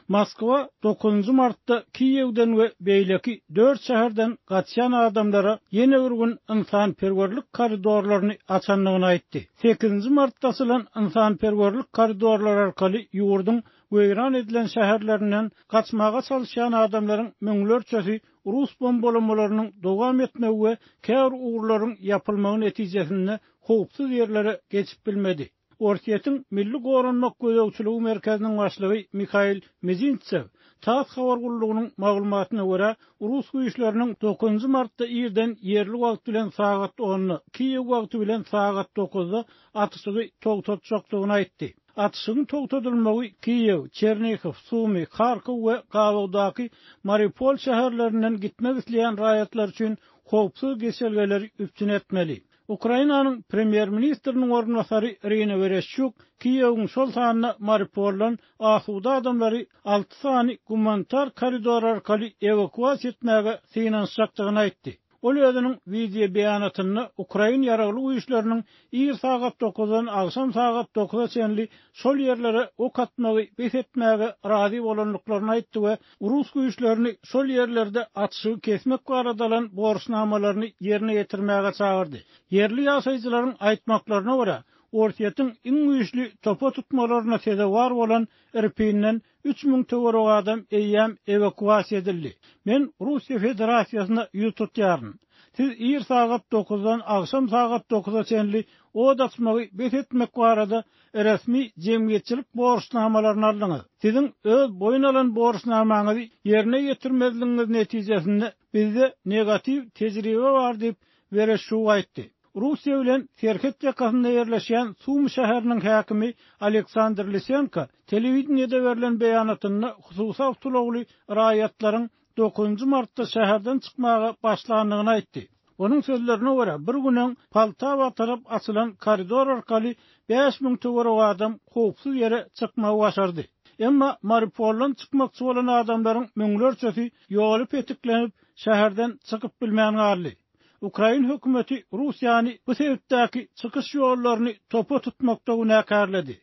Moskva 9 Mart'ta Kiyev'den ve beýleki 4 şäherden gaçýan adamlara ýene bir gün insanperwerlik koridorlaryny açanlygyny aýtdy. 8 Mart'ta açylan insanperwerlik koridorlar arkaly ýurdun weýran edilen şäherlerinden gaçmaga çalışan adamlaryň müňlerçesi Rus bombalamalarynyň dowam etmegi we kär uğurlaryň yapylmagy netijesinde howpsuz ýerlere geçip bilmedi. Orkiyetin Milli Gorunmak Gözegçiligi Merkeziniň başlygy Mikhail Mezintsev taýt habar gurulugynyň maglumatyna görä Rus güýçleriniň 9 Mart'ta ýerden ýerli wagt bilen sagat 10-ny, Kiýew wagty bilen sagat 9-da atışygy togtatjakdygyny aýtdy. Atışyň togtatylmagy Kiýew, Çernihiv, Sumy, Kharkiw we Gawawdaky Mariupol şäherlerinden gitmek isleýän raýatlar üçin howpsuz geçelgeleri üpçün etmeli. Ukrainanyň premier ministriniň ornbasary Irina Vereshchuk Kiýewiň şol sanyna Mariupoldan asuda adamlary 6 sany gumanitar koridor arkaly evakuasiýa etmäge synaşjakdygyny aýtdy. Ol özüniň video beýanatyny Ukraina ýaragly güýçleriniň ýer sagat 9-dan agşam sagat 9-a çenli şol ýerlere ok atmagy besetmäge razy bolanlyklaryny aýtdy we Rus güýçlerini şol ýerlerde atışy kesmek baradalan borçnamalaryny ýerine ýetirmäge çagyrdy. Yerli ýaşaýjylaryň aýtmaklaryna görä, Orkiýetiň iň güýçli topa tutmalaryna sebäp bolan Irpin'den 3000 töwerek adam eýýäm evakuasiýa edildi. Men Russiýa Federasiýasyna ýurt tutýaryn. Siz ýer sagat 9-dan agşam sagat 9-a çenli od açmagy besetmek barada resmi jemgyýetçilik borçnamalaryny aldyňyz. Siziň öz boyun alan borçnamaňyzy ýerine ýetirmezligiňiz netijesinde bizde negativ tejribe bar diýip Vereshchuk aýtdy. Russiýa bilen Serket ýakasynda ýerleşýän Sumy şäheriniň häkimi Aleksandr Lysenko telewizionyada berilen beýanatyny hususy awtologly raýatlaryň 9 Mart'ta şäherden çykmaga başlandygyny aýtdy. Onun sözlerine görä bir günden Poltava tarap açylan koridor arkaly 5000 töwerek adam howpsuz ýere çykmagy başardy. Emma Mariupoldan çykmakçy bolan adamlaryň müňlerçesi ýoly petiklenip şäherden çykyp bilmän garly. Ukraina hökümeti Russiýany bu sebäpdäki çykyş ýollaryny topa tutmakda günäkärledi.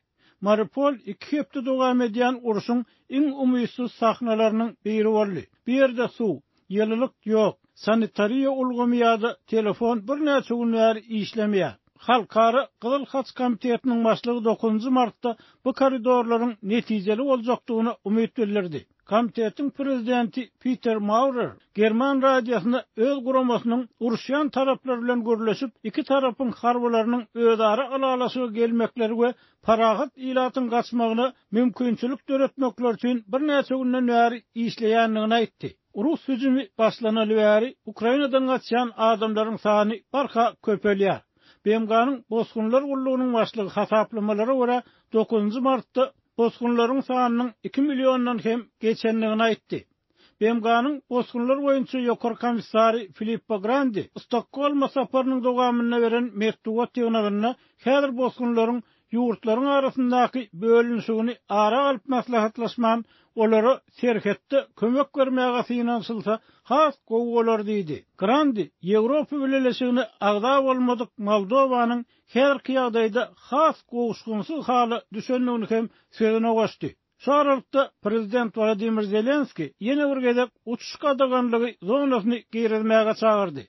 Mariupol 2 hepde dowam edýän uruşyň iň umysyz sahnalarynyň biri boldy. Bir ýerde suw, ýylylyk ýok, sanitariýa ulgamyýady, telefon bir näçe gün bäri işlemeýär. Halkara Gyzyl Haç Komitetiniň başlygy 9 Mart'ta bu koridorlaryň netijeli boljakdygyna umyt bildirdi. Komitetin prezidenti Peter Maurer German radiosyna öz guramasynyň uruşýan taraplar bilen görleşip iki tarapyň harbalarynyň özara alalaşyga gelmekleri we parahat ilatyň gaçmagyna mümkinçilik döretmekler üçin bir näçe günden bäri işleýänligini aýtdy. Rus hüjümi başlanaly bäri Ukrainadan gaçýan adamlaryň sany barka köpelýär. BMG'nyň bosgunlar gullugynyň başlygy hasaplamalara görä 9 Mart'ta bosgunlaryň sanynyň 2 milyondan hem geçenligini aýtdy. BMG'nyň bosgunlar boýunça ýokary komissary Filippo Grandi Stockholm saparynyň dowamyna beren mektuba tygnagyna häzir bosgunlaryň ýurtlaryň arasyndaky bölünşigini ara alyp maslahatlaşman olara serhetde kömek bermäge finansylsa has gowy diýdi. Grandi Ýewropa birleşigine agda bolmadyk Moldowanyň her ýagdaýda has gowuşgunsyz haly düşenligini hem sözüne goşdy. Şu aralykda Prezident Vladimir Zelenski ýene bir gezek uçuş gadaganlygy zonasyny girizmäge çagyrdy.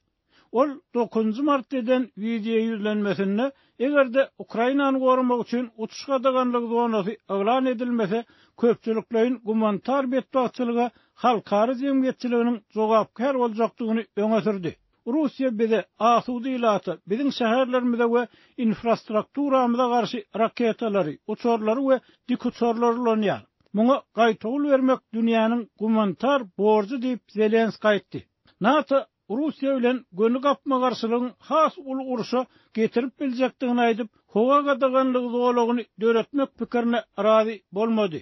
Ol 9 Mart'dan video ýüzlenmesinde egerde Ukrainany gorumak üçin uçuş gadaganlygy zonasy elan edilmese köpçüliklerin gumanitar betbaçylyga halkara jemgyýetçiliginiň jogapkär boljakdygyny öňe sürdi. Russiýa bize asudy ilaty, biziň şäherlerimizde we infrastrukturamyza garşy raketalary, uçurlary we dik uçurlary ulanýar. Muňa gaýtagul bermek dünýäniň gumanitar borjy diýip Zelenski aýtdy. NATO Russiýa bilen gönü gapma garşylygyň has ul uruşa getirip biljekdigini aýdyp, howa gadaganlygy zolagyny döretmek pikirine razy bolmady.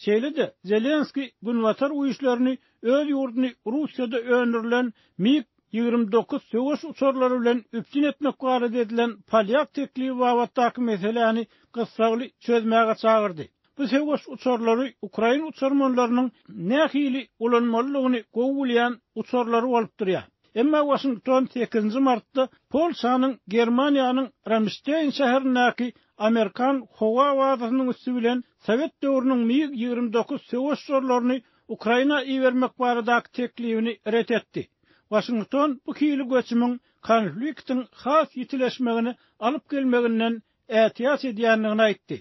Şeýle-de Zelenski günwatar güýçlerini öz ýurduny Russiýada öndürilen MiG-29 söwüş uçurlary bilen üpçün etmek barada edilen polyak teklibi babatdaky meseleni gysgaly çözmäge çagyrdy. Bu söwüş uçurlary Ukraina uçurmanlarynyň nähili ulanmalygyny gowulýan uçurlary bolup durýar. Emma Washington 8 Mart'ta Polşanyň Germaniýanyň Ramstein şäherindäki Amerikan Hova Wadasynyň üstü bilen Sowet döwrüniň MiG-29 söwüşçülerini Ukraina iýermek baradaky teklibini ret etdi. Washington bu kiýli göçümiň konfliktiň has ýitileşmegini alyp gelmeginden ätiyas edýändigini aýtdy.